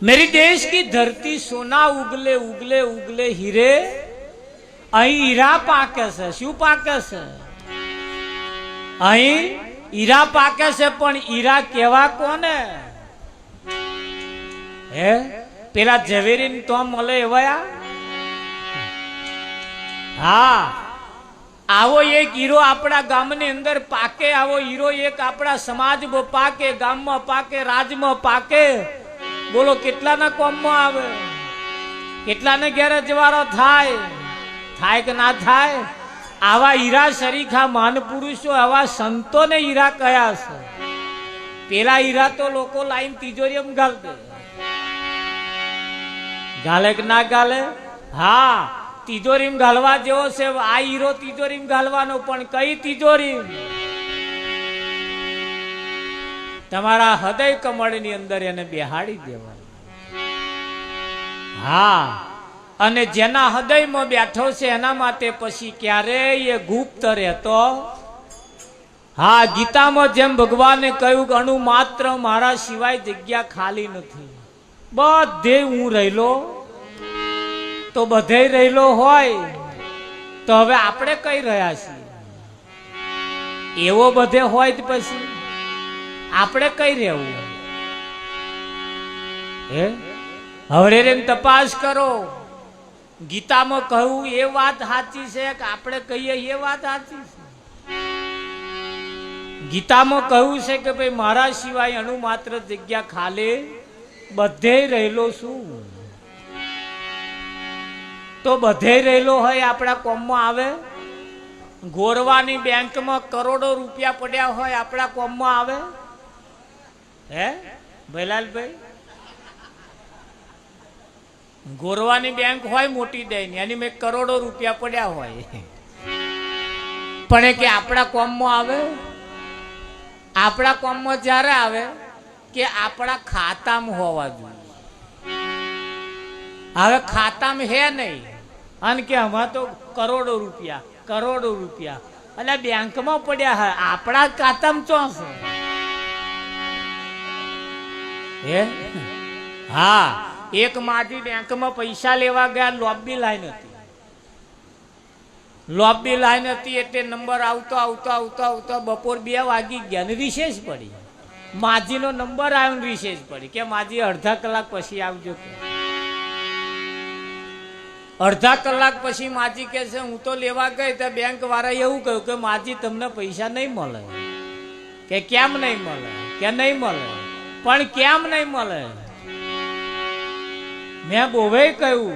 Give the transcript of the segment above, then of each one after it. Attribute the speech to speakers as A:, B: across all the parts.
A: मेरी देश की धरती सोना उगले उगले उगले हीरे अहीं हीरा पाके छे शुं पाके छे अहीं हीरा पाके छे पण हीरा केवा कोने हे पेला झवेरीन तो मळे एवया हाँ आवो एक हीरो आपड़ा गामनी अंदर पाके आवो हीरो एक आपड़ा समाज में पाके गाम में पाके राज में पाके बोलो केटला ना कोम में आवे केटला ने घेरे जवारो थाय थाय के ना थाय आवा हीरा शरीखा मान पुरुषो आवा संतो ने हीरा कया छे पेला हीरा तो लोको लाइन तिजोरी में घाल दे गाले के ना गाले हाँ तिजोरी में घालवा जेवो छे आ हीरो तिजोरी में घालवानो पण कई तिजोरी तमारा हृदय कमळनी अंदर एने बेहाड़ी देवा हाँ अने जेना हृदय में बैठो छे एना माटे पछी क्यारेय ए गुप्त रहतो हाँ गीता में जेम भगवाने कह्युं के अणु मात्र मारा सिवाय जग्या खाली नथी बधे हूँ रहेलो तो बधे रहेलो होय तो हवे आपणे कई रह्या छीए एवो बधे होय तो पछी आपणे कई रहेवुं हे हवरे रे तपास करो गीता में कहूं ये बात साची छे के आपणे कहीए ये बात साची छे गीता में कहूं छे के भाई मारा सिवाय अणु मात्र जग्या खाली बधे रहेलो छुं तो बधे रहेलो होय आपड़ा कोम में आवे गोरवानी बैंक में करोड़ों रुपया पड्या होय आपड़ा कोम में आवे हे भैलाल भाई गोरवानी बैंक होय मोटी दईनी यानी में करोड़ों रुपया पड्या होय पण के आपड़ा कोम में आवे आपड़ा कोम में ज्यारे आवे के आपड़ा खाता में होवा जोईए हवे खाता में है नहीं अन के हमारा तो करोड़ों रुपया अरे बैंक में पड्या है आपड़ा खाता में चो छे हाँ एक माजी बैंक में पैसा लेवा गया लॉबी लाइन हती एटले नंबर आवतो आवतो आवतो आवतो बपोर 2 वागी गया ने रिसेस पड़ी माजी नो नंबर आयो ने रिसेस पड़ी के माजी अर्धा कलाक पछी आवजो अर्धा कलाक पछी माजी के छे हूँ तो लेवा गई तो बैंक वाला एवं कहूं के माजी तमने पैसा नहीं मळे के केम नहीं मळे के नहीं मळे पण केम नहीं मळे मैं बोवे कहूं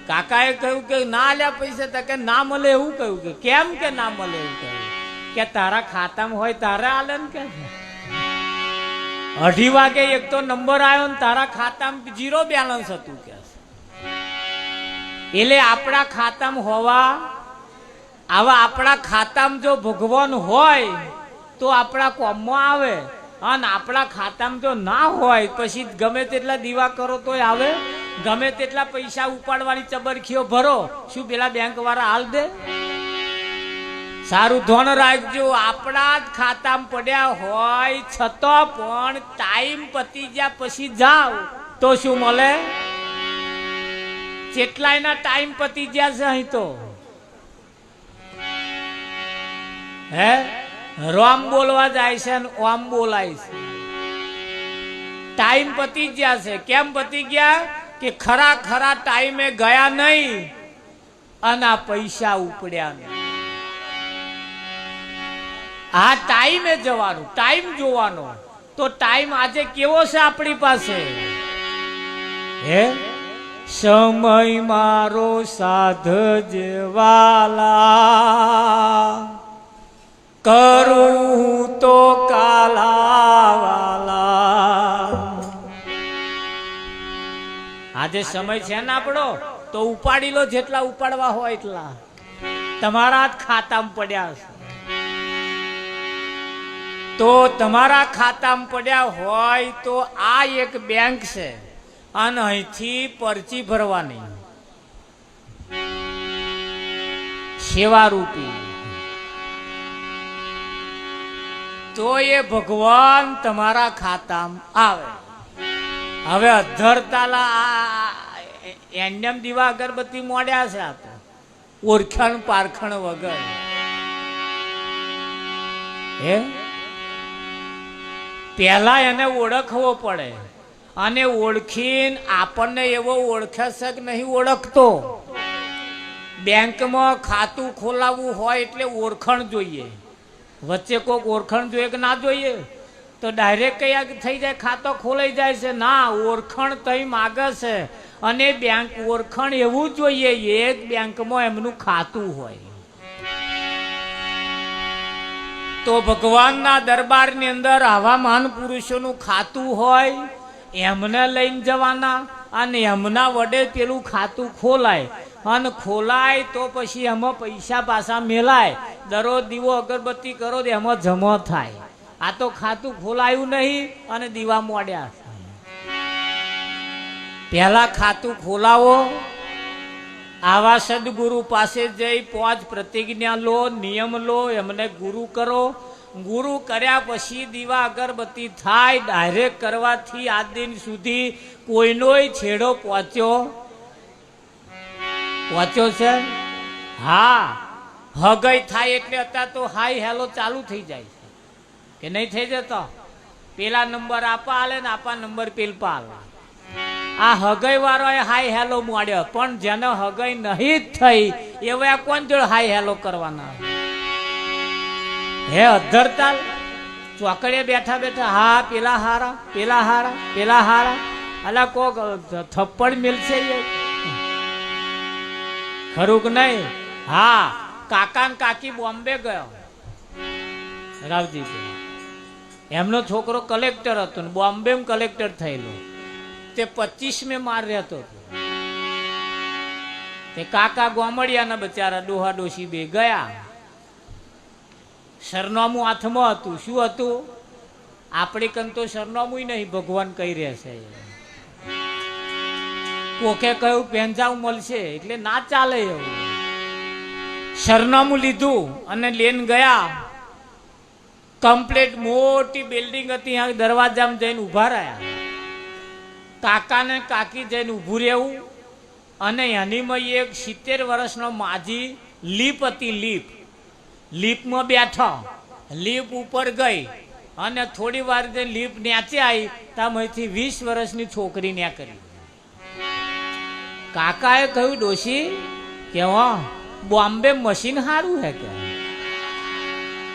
A: काकाए कहूं के ना आल्या पैसा तो के ना मळे एवं कहूं के केम के ना मळे एवं कहूं के तारा खाता में होय तारे आले ने के 2:30 वागे एक तो नंबर आयो ने तारा खाता में 0 बैलेंस हतुं के एले आपड़ा खाता में होवा आवा आपड़ा खाता में जो भगवान होय तो आपड़ा कोम में आवे अन आपड़ा खाता में जो ना होय पछी गमे तेटला दीवा करो तो आवे गमे तेटला पैसा उपाड़वानी चबरखीओ भरो शुं पेला बैंक वाळा हाल दे सारू धोन राखजो आपड़ा खाता में पड्या होय छतो पण टाइम पती ज्या पछी जाओ तो शुं मळे चेटलायना टाइम पती गया छे अहीं तो हे राम बोलवा जाय छे ने ओम बोलाय छे टाइम पती गया छे केम पती गया कि खरा खरा टाइमे गया नहीं अना पैसा उपड्या नहीं आ टाइमे जवानो टाइम जोवानो तो टाइम आजे केवो छे आपणी पासे हे समय मारो साध जेवाला करूं तो काला वाला आजे समय छे ने आपड़ो तो उपाड़ी लो जेटला उपाड़वा होय એટલા તમારા ખાતામાં પડ્યા तो તમારા ખાતામાં પડ્યા હોય તો આ એક બેંક છે અને અહીંથી પરચી ભરવાની સેવા રૂપી तो ये भगवान तुम्हारा खाता में आवे હવે અધરતાલા એન્ડમ દીવા અગરબત્તી મોડ્યા છે આ તો ઓળખાણ પારખણ વગર. હે પેલા એને ઓળખવો પડે અને ઓળખીને આપણને એવો ઓળખે છે કે નહીં ઓળખતો. બેંકમાં ખાતું ખોલાવવું હોય એટલે ઓળખણ જોઈએ. વચ્ચે કોઈક ઓળખણ જોઈએ કે ના જોઈએ? તો ડાયરેક્ટ કયા થઈ જાય ખાતો ખોલાઈ જાય છે? ના, ઓળખણ તઈ માગે છે. અને બેંક ઓળખણ એવું જોઈએ એક બેંકમાં એમનું ખાતું હોય. તો ભગવાનના દરબારની અંદર આવા મહાન પુરુષોનું ખાતું હોય એમને લઈને જવાના અને એમના વડે પેલું ખાતું ખોલાય અને ખોલાય તો પછી એમાં પૈસા પાછા મેલાય. દરરોજ દીવો અગરબત્તી કરો તો એમાં જમા થાય. આ તો ખાતું ખોલાયું નહીં અને દીવા મોડ્યા. પહેલા ખાતું ખોલાવો, આવા સદગુરુ પાસે જઈ 5 પ્રતિજ્ઞા લો, નિયમ લો, એમને ગુરુ કરો. ગુરુ કર્યા પછી દીવા અગરબત્તી થાય. ડાયરેક્ટ કરવાથી આજ દિન સુધી કોઈનોય છેડો પહોંચ્યો છે? હા, હગાઈ થાય એટલે અત્યારે તો હાઈ હેલો ચાલુ થઈ જાય છે કે નહીં થઈ જતો? પેલા નંબર આપા હાલે ને આપા નંબર પેલપા હાલે. આ હગાઈ વાળો હાઈ હેલો મોડ્યો, પણ જેને હગાઈ નહીં થઈ એવા કોણ જોડે હાઈ હેલો કરવાના? હે અધરતાલ ચોકડીએ બેઠા બેઠા હા પેલા હારા, પેલા હારા, પેલા હારા, અલા કોક થપ્પડ મિલશે ખરું કે નહીં? હા, કાકા ને કાકી બોમ્બે ગયો રાવજી, એમનો છોકરો કલેક્ટર હતો ને બોમ્બે કલેક્ટર થયેલો. તે 25મે માર રહેતો હતો. તે કાકા ગોમડિયાના બચારા ડોહા ડોશી બે ગયા. સરનામું હાથમાં હતું. શું હતું? આપણે કન તો સરનામું નહીં, ભગવાન કહી રહેશે. કોકે કહ્યું પેંજાવ મળશે એટલે ના ચાલે એવું. સરનામું લીધું અને લઈને ગયા. કમ્પ્લીટ મોટી બિલ્ડિંગ હતી. ત્યાં દરવાજામાં જઈને ઉભા રહ્યા. કાકા ને કાકી જઈને ઊભું રહેવું અને એનીમાં એક 70 વર્ષનો માજી લીપ હતી. લીપમાં બેઠો. લીપ ઉપર ગઈ અને થોડી વાર લીપ નેચે આવી ત્યાંથી 20 વર્ષની છોકરી ને કરી. કાકાએ કહ્યું ડોશી કે બોમ્બે મશીન સારું હે કે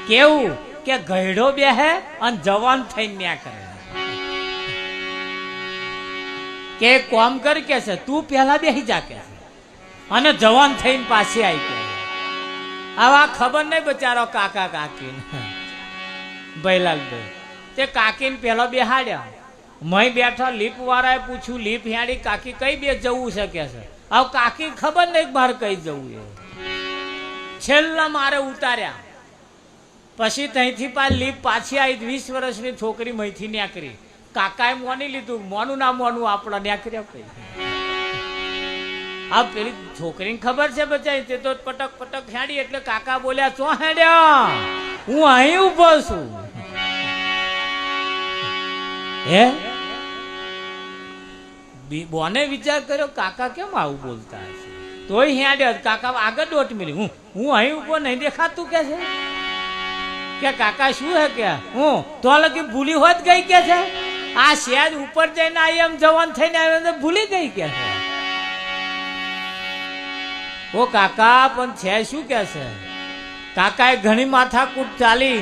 A: કેવું કે ગયડો બેહે અને જવાન થઈને ન્યા કરે કે કોમ કર કે છે તું પેલા બેસી જા કે અને જવાન થઈને પાછી આવી કે. આવા ખબર નહીં બચારો કાકા કાકી ભૈલાલભાઈ. તે કાકીને પેલા બેહાડ્યા. મય બેઠા. લીપ વાળાએ પૂછ્યું લીપ હેડી કાકી કઈ બે જવું છે કે છે? હવે કાકી ખબર નહીં મારે કઈ જવું એ. છેલ્લા મારે ઉતાર્યા. પછી ત્યાંથી લીપ પાછી આવી. 20 વર્ષની છોકરી મહીથી નેકરી. કાકાએ મોની લીધું. મોનું ના મોનું આપણા નેકર્યા કઈ. આ પેલી છોકરીને ખબર છે બચાઈ તે તો પટક પટક હેડી એટલે કાકા બોલ્યા ચો હેડ્યા? હું અહીં ઉભો છું. હે બોને વિચાર કર્યો કાકા કેમ આવું બોલતા હશે? તોય હેડ્યો. કાકા આગળ દોટ મિલી. હું અહીં ઉભો નહીં દેખાતું કે છે કે કાકા શું હે કે હું તો લગી ભૂલી હોત ગઈ કે છે? આ શહેર ઉપર જઈને આવી એમ જવાન થઈને આવ્યો ભૂલી ગઈ કે છે? ઓ કાકા પણ છે શું કે છે? કાકાએ ઘણી માથાકૂટ ચાલી.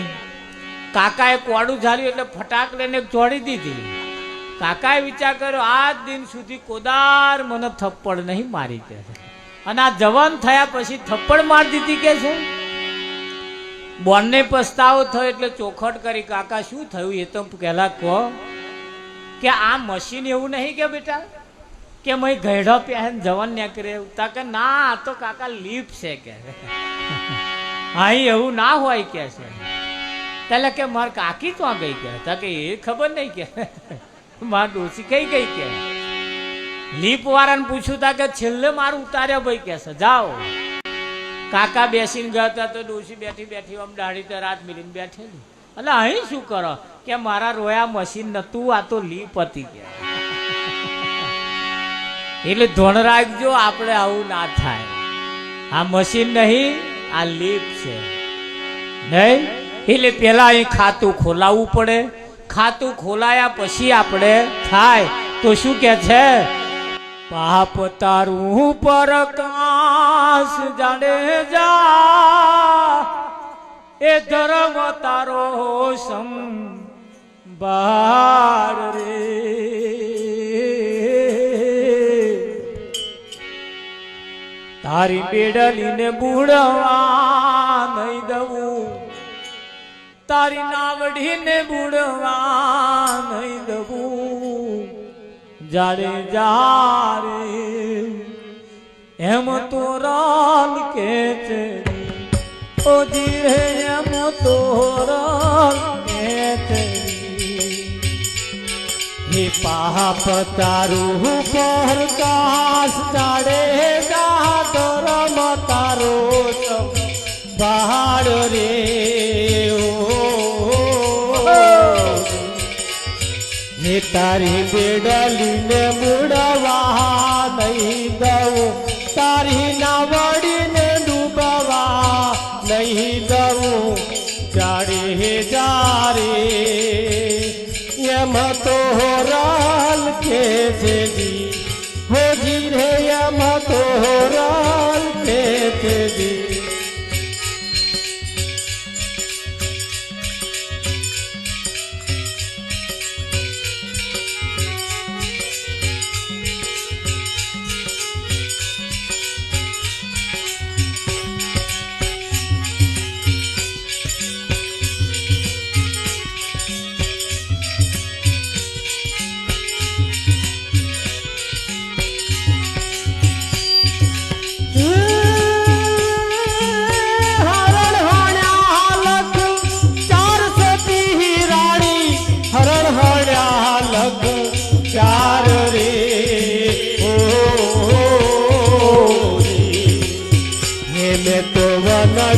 A: કાકાએ કોડું ઝાલ્યું એટલે ફટાક લઈને ચોડી દીધી. કાકાએ વિચાર કર્યો આજ દિન સુધી કોદાર મને થપ્પડ નહીં મારી કે છે અને આ જવાન થયા પછી થપ્પડ મારી દીધી કે છે. બોનને પસ્તાવો થયો એટલે ચોખટ કરી. કાકા શું થયું એ તો પહેલા કહો કે આ મશીન એવું નહીં કે બેટા કે મય ગયડો પહેન જવાન નીકળે તા કે ના તો કાકા લીપ છે કે અહીં એવું ના હોય કે છે. એટલે કે માર કાકી તો ગઈ કે તા કે એ ખબર નહીં કે માર ડોસી કઈ ગઈ કે. લીપ વાળાને પૂછ્યું તા કે છેલ્લે મારું ઉતાર્યા ભાઈ કે છે જાઓ. કાકા બેસીને ગયા હતા તો ડોસી બેઠી બેઠી આમ દાઢી તો રાત મિલીને બેઠેલી. એટલે અહીં શું કરો કે મારા રોયા મશીન નતું, આ તો લીપ હતી કે. એટલે ધોણ રાખજો, આપણે આવું ના થાય. આ મશીન નહીં, આ લીપ છે નહીં. એટલે પેલા અહીં ખાતું ખોલાવવું પડે. ખાતું ખોલાયા પછી આપણે થાય. તો શું કે છે? પાપ તારું પરકાશ જાડેજા, એ ધર્મ તારો સંભાળ રે. તારી બેડલીને બુડવા નહીં દઉં, તારી નાવડીને બુડવા નહીં દઉં. જાડે જારે એમ તો રાલ કે છે, ઓજી રે એમ તો રાલ કે છે. હે પાપ તારું પ્રકાશ જાડે જા, ધર્મ તારો સંભાળ રે. હે તારી બેડલીને બુડવા નહીં દઉં, તારી નાવડીને ડૂબવા નહીં દઉં. જાડે જારે એમ તો રાલ કે છે જી, હોજી રે એમ તો રાલ કે છે જી.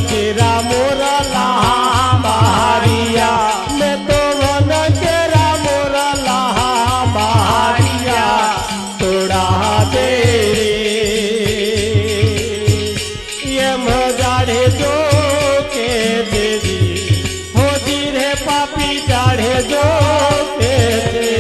A: केरा मोरा लाहा बहारिया, मैं तो वन केरा मोरा लाहा बहारिया. तोड़ा दे ये मजाड़े जो के देवी, होती रे पापी जाड़े जो के दे.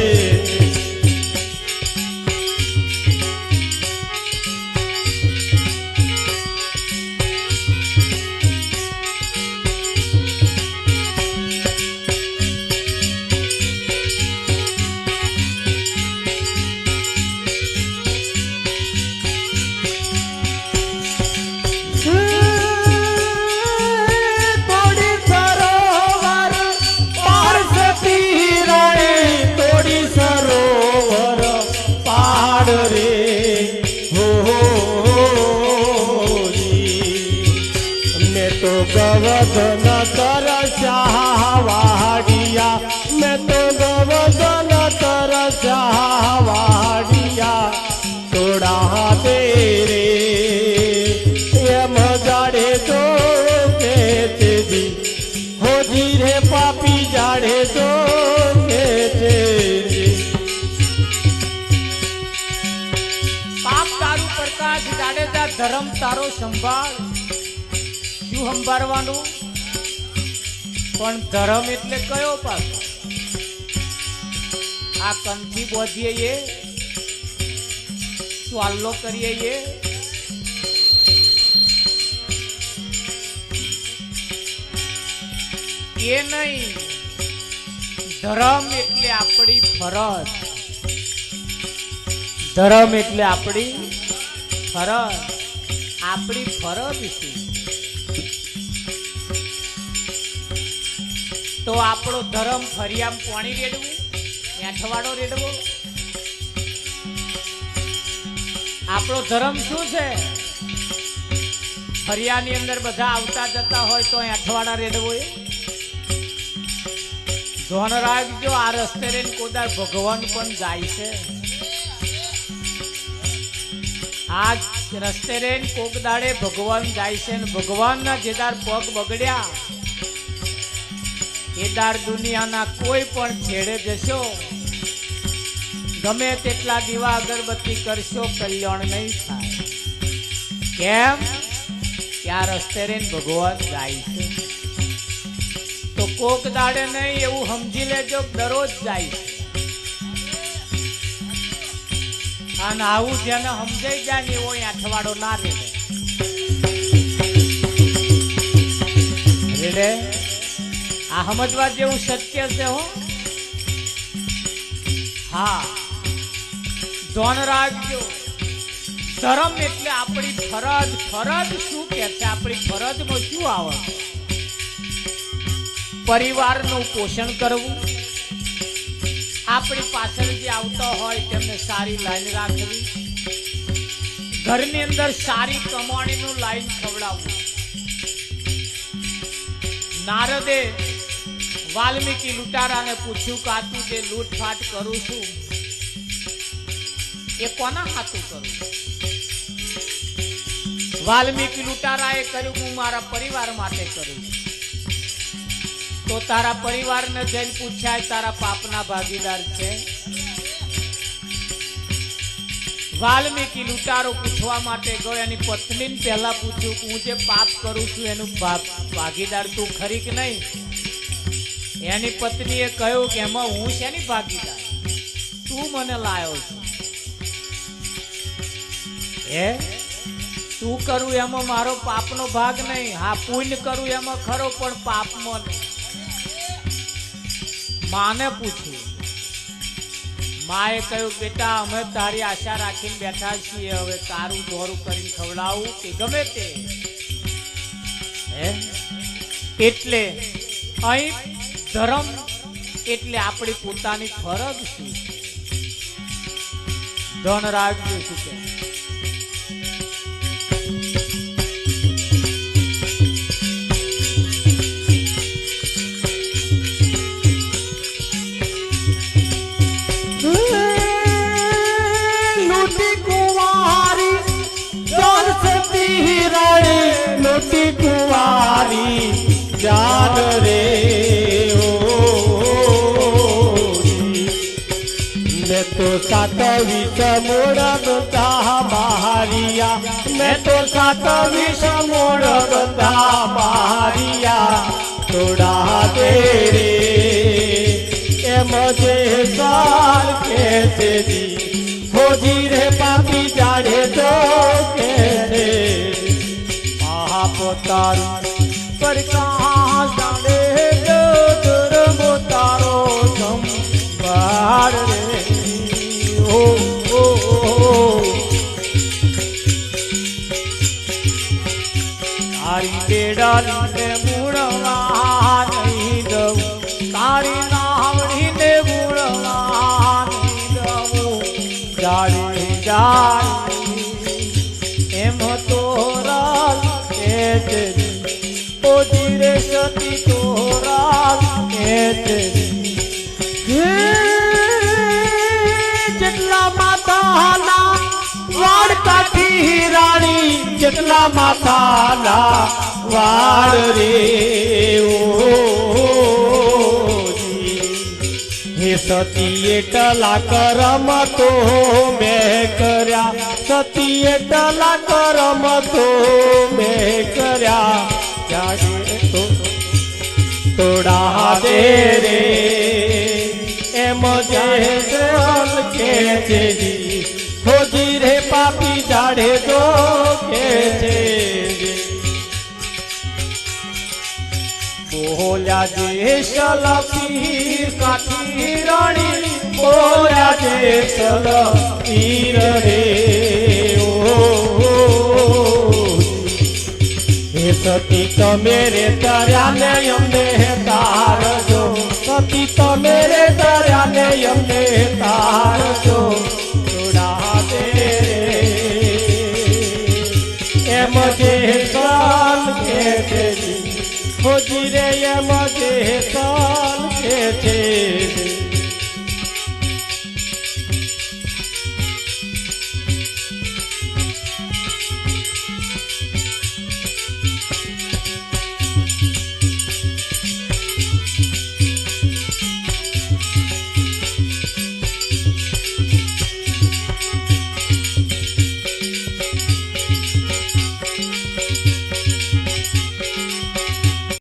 A: ગવદન તરસ્યા વાડિયા, મેં તો ગવદન તરસ્યા વાડિયા. તોડા દે રે એમ જાડે જો કે તેજી, હોજી રે પાપી જાડે જો કે તેજી. પાપ તારું પ્રકાશ જાડેજા, ધર્મ તારો સંભાળ. શું સંભાળવાનું? પણ ધર્મ એટલે કયો પાછો? આ કંઠી બોધીએ, ચાલ્લો કરીએ, એ નહીં. ધર્મ એટલે આપણી ફરજ. ધર્મ એટલે આપણી ફરજ. આપણી ફરજ શું? તો આપણો ધર્મ ફરિયામ પાણી રેડવું, એઠવાડો રેડવો. આપણો ધર્મ શું છે? ફરિયાની અંદર બધા આવતા જતા હોય તો એઠવાડા રેડવો. એ ધોન રાખજો, આ રસ્તે રેન કોદાર ભગવાન પણ જાય છે. આ રસ્તે રેન કોક દાડે ભગવાન જાય છે, ને ભગવાનના જેદાર પગ બગડ્યા એદાર દુનિયાના કોઈ પણ છેડે જશો, ગમે તેટલા દીવા અગરબત્તી કરશો કલ્યાણ નહીં થાય. કેમ? ત્યાં રસ્તે રહીને ભગવાન જાય છે. તો કોક દાડે નહીં એવું સમજી લેજો, દરરોજ જાય છે. અને આવું જેને સમજાઈ જાય ને એવો અઠવાડો ના રહે. આ સમજવા જેવું સત્ય છે હો. હા, ધોન રાખજો. ધર્મ એટલે આપણી ફરજ. ફરજ શું કે છે? આપણી ફરજમાં શું આવે? પરિવારનું પોષણ કરવું, આપણી પાછળ જે આવતા હોય તેમને સારી લાઈન રાખવી, ઘરની અંદર સારી કમાણીનું લાઈન ખવડાવવું. નારદે વાલ્મીકી લૂંટારાને પૂછ્યું કે આ તું જે લૂંટફાટ કરું છું એ કોના હાથું કરું? વાલ્મીકી લૂંટારાએ કર્યું હું મારા પરિવાર માટે કરું. તો તારા પરિવારને જઈને પૂછાય તારા પાપના ભાગીદાર છે? વાલ્મીકી લૂંટારો પૂછવા માટે ગયો. એની પત્નીને પહેલા પૂછ્યું કે હું જે પાપ કરું છું એનું ભાગીદાર તું ખરી કે નહીં? એની પત્નીએ કહ્યું કે એમાં હું શેની ભાગીદાર? તું મને લાયો છે. તું કરું એમાં મારો પાપનો ભાગ નહીં. હા, પુણ્ય કરું એમાં ખરો, પણ પાપમાં નહીં. માને પૂછ્યું. માએ કહ્યું બેટા અમે તારી આશા રાખીને બેઠા છીએ, હવે તારું દોરું કરીને ખવડાવું કે ગમે તે. એટલે અહીં ધર્મ એટલે આપણી પોતાની ફરજ શું? ધન રાખજો. શું કે
B: लूटी कुंवारी जान रे ओ मैं तो सातवी समोड़ बता मारिया, मैं तो सातवी समोड़ बता मारिया तोड़ा दे रे ए मुझे साल के तेरी खोजी रे पापी जाने तो के तारो पर कहाँ जाने धर्म तारो संभार रे ओ ओ तारी बेड़ा ने मुड़वा नहीं दऊं, तारी नावड़ी ने मुड़वा नहीं दऊं. जाड़ी जाड़ी एम तोरा ओ धीरे सती तोरा જેટલા માતાના વાળ કાઠી રાણી, જેટલા માતાના વાળ રે હે સતી એટલા કરમ તો મેં કર્યા, સતી એટલા કરમ તો મેં કર્યા. જાડે તો તોડા દે રે એમ જે કે છે ખોજી રે પાપી જાડે તો કે છે. બોલ્યા જે સલપીર કાઠી રાણી, બોલ્યા જે સલપીર રે સતી તમે રે તાર્યા ને અમને તારજો, સતી તમે રે તાર્યા ને અમને તારજો. તોડા દે એમ જે સાલ કે છે ખોજી રે એમ જે સાલ કે છે.